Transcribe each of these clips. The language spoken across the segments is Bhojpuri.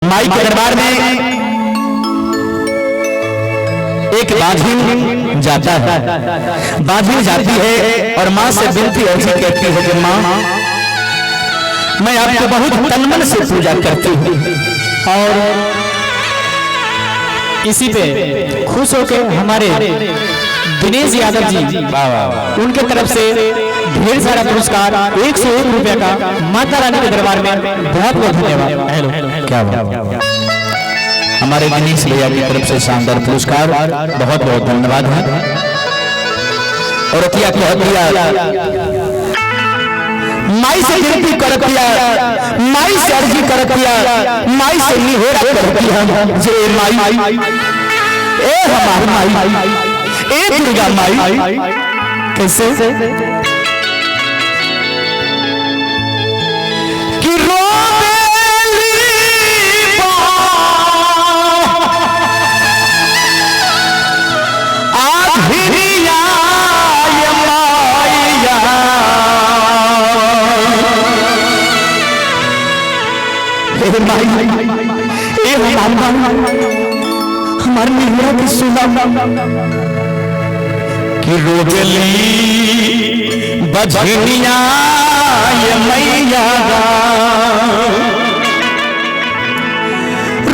माई के दरबार में एक बाझिन जाता है, बाझिन जाती है और माँ से विनती ऐसी कहती है कि माँ मैं आपको बहुत तन मन से पूजा करती हूँ। और इसी पे खुश होकर हमारे दिनेश यादव जी उनके तरफ से ढेर सारा पुरस्कार 101 रुपए का माता रानी के दरबार में बहुत बहुत धन्यवाद। हेलो क्या बात, हमारे दिनेश भैया की तरफ से शानदार पुरस्कार, बहुत बहुत धन्यवाद है। और अतिया को दिया माई से विनती कर दिया, माई से अर्जी कर दिया, माई से निहोरा कर दिया जे माई ए हमारी माई ए दुर्गा माई कैसे कि रोबेली आधिरिया ये माईया हे माई ए हमारे निहोरा की सुना कि रोबेली बजनिया ये मैया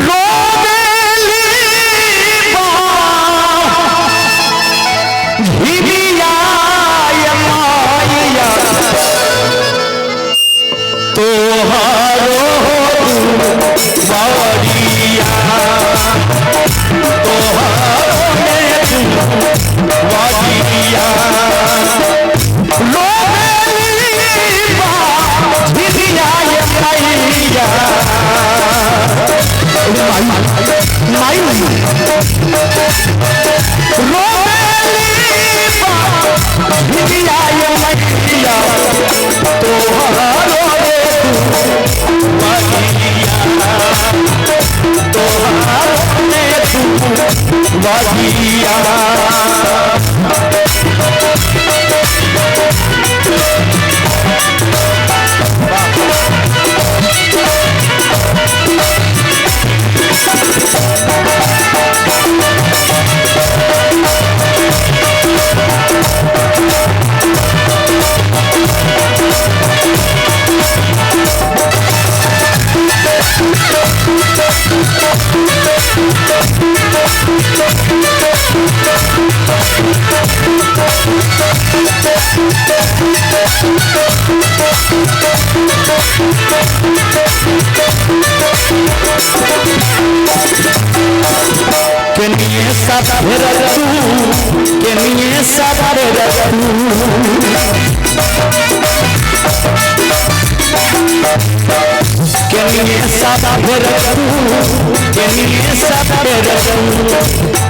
रोबेली झिलिया ये माया तोहारो बावरिया तोहारो वादिया केनिए साधे रतू केनिए साधे रतू केनिए साधे रतू केनिए साधे रतू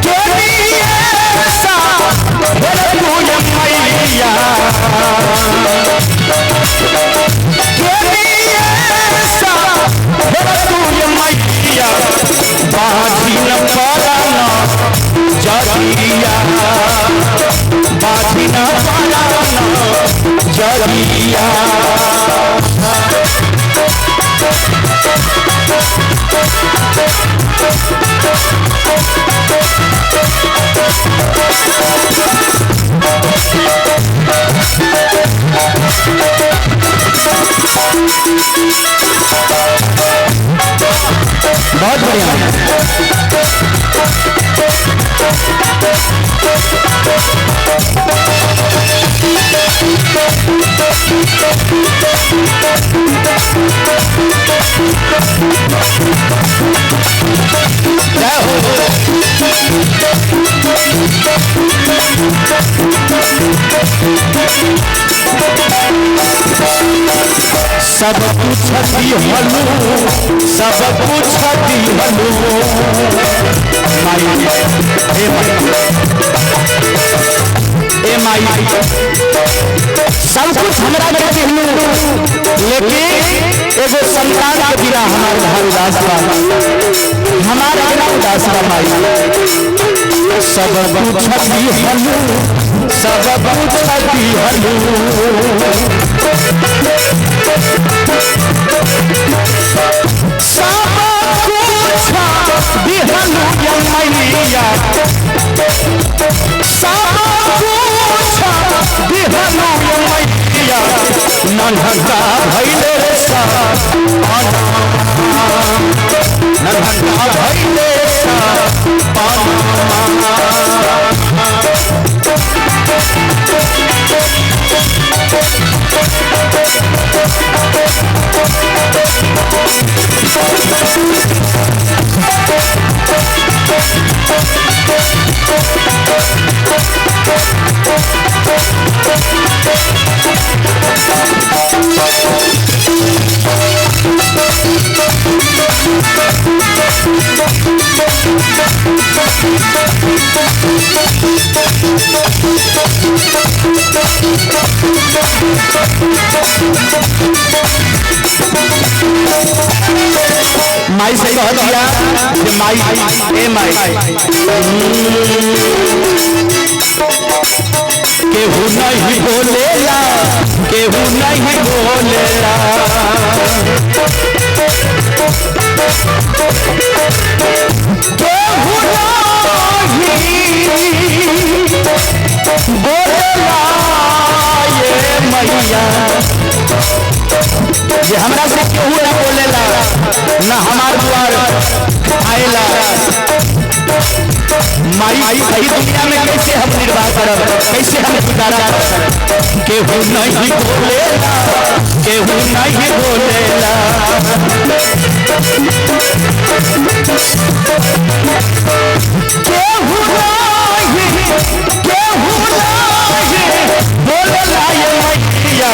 केनिए साधे रतू ये मैया केनिए साधे रतू ये मैया बाजीन पाराना जगिया बाजीन पाराना जगिया बहुत बढ़िया सब कुछ दिहलू सब कुछ दिहलू माई ए माई सब कुछ हमरा के दिहलू लेकिन एगो संतान के बिना हमार घर उदास बा हमार बिना उदास बा माई सब कुछ दिहलू सब कुछ दिहलू सब कुछ मैया नन्हका भैले नन्हका भैले माई से कह दिया कि माई ए माई केहू नहीं बोलेला केहू नहीं बोलेला केहू नहीं बोलेला ये मैया ये हमरा से केहू ना बोलेला ना हमार द्वार आएला माई सही दुनिया में कैसे हम निर्वाह करब कैसे हम गुजारा करब केहू नहीं बोलेला केहू नहीं बोलेला केहू नहीं बोलेला ये मैया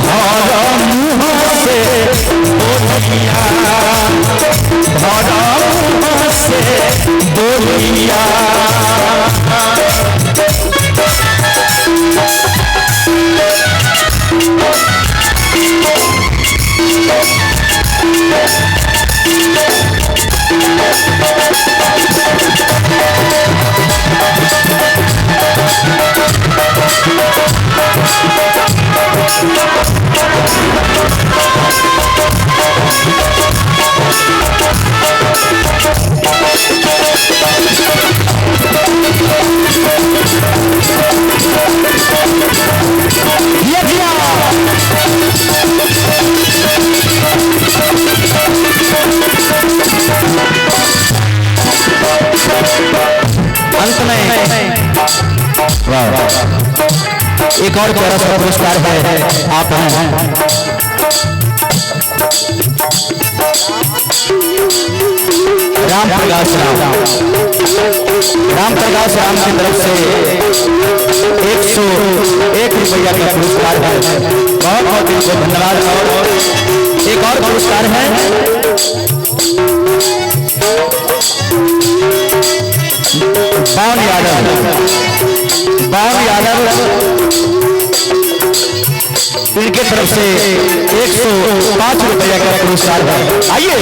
भरा मुँह से बोलिया भरा मुँह से बोलिया अंत में एक और प्यारा सा पुरस्कार है आप हैं राम प्रकाश राम की तरफ से 101 रुपया का पुरस्कार है। बहुत बहुत इनको धन्यवाद। और एक और पुरस्कार है बावन यादव इनके तरफ से 105 रुपया का पुरस्कार है। आइए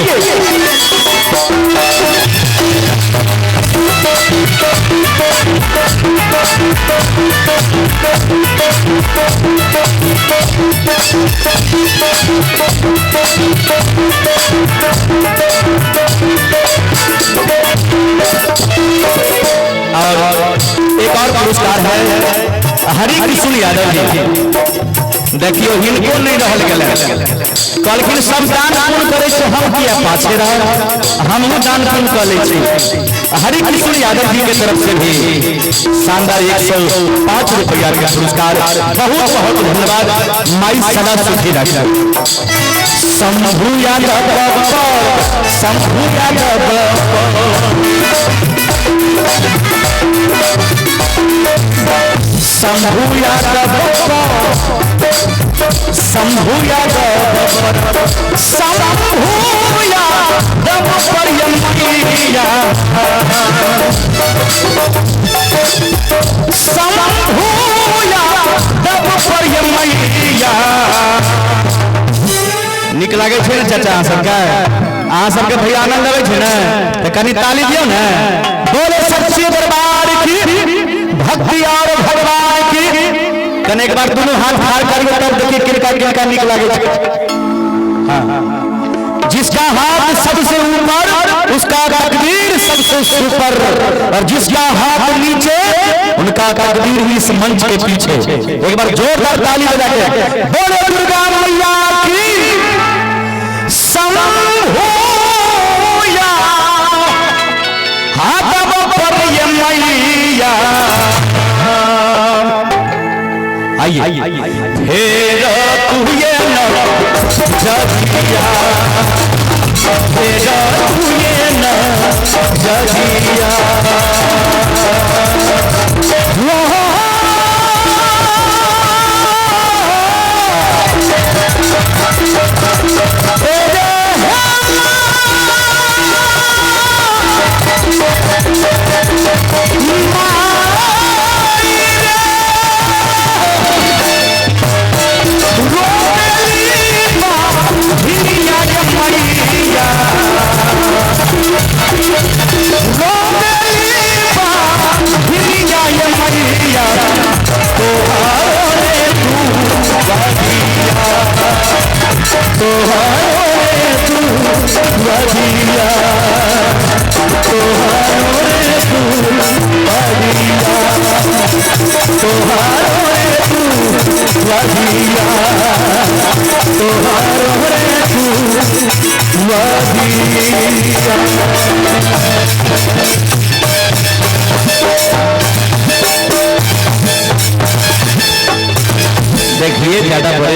और एक और पुरस्कार है हरि कृष्ण यादव जी। देखियो हिनको नहीं रहल गेल कहलखिन सब दान पुण्य करे से हम किया पाछे रह हमहू दान पुण्य कर ले छी। हरि कृष्ण यादव जी के तरफ से भी शानदार 105 रुपया का पुरस्कार। बहुत बहुत धन्यवाद। माई सदा सुखी रखे। शंभू यादव शंभू यादव शंभू यादव शंभू यादव शंभू यादव पर मैया शंभू यादव पर मैया निक लागे छे चाचा अहाँ सबके भैया आनंद आवे छे ने तो कनी ताली दियो ने। बोले सच्चे दरबार की भक्ति और भगवान की। कने एक बार दोनों हाथ फाड़ करिए तब देखिए किनका किनका निक लागे। हाँ जिसका हाथ सबसे ऊपर उसका तकदीर सबसे ऊपर और जिसका हाथ नीचे उनका तकदीर ही इस मंच के पीछे। एक बार जोरदार ताली बजा के बोले दुर्गा मैया की संभूया हाथ पर ये मैया। आइए फेर तू ये न जगिया, फेर तू ये न जगिया। देखिए ज्यादा बड़े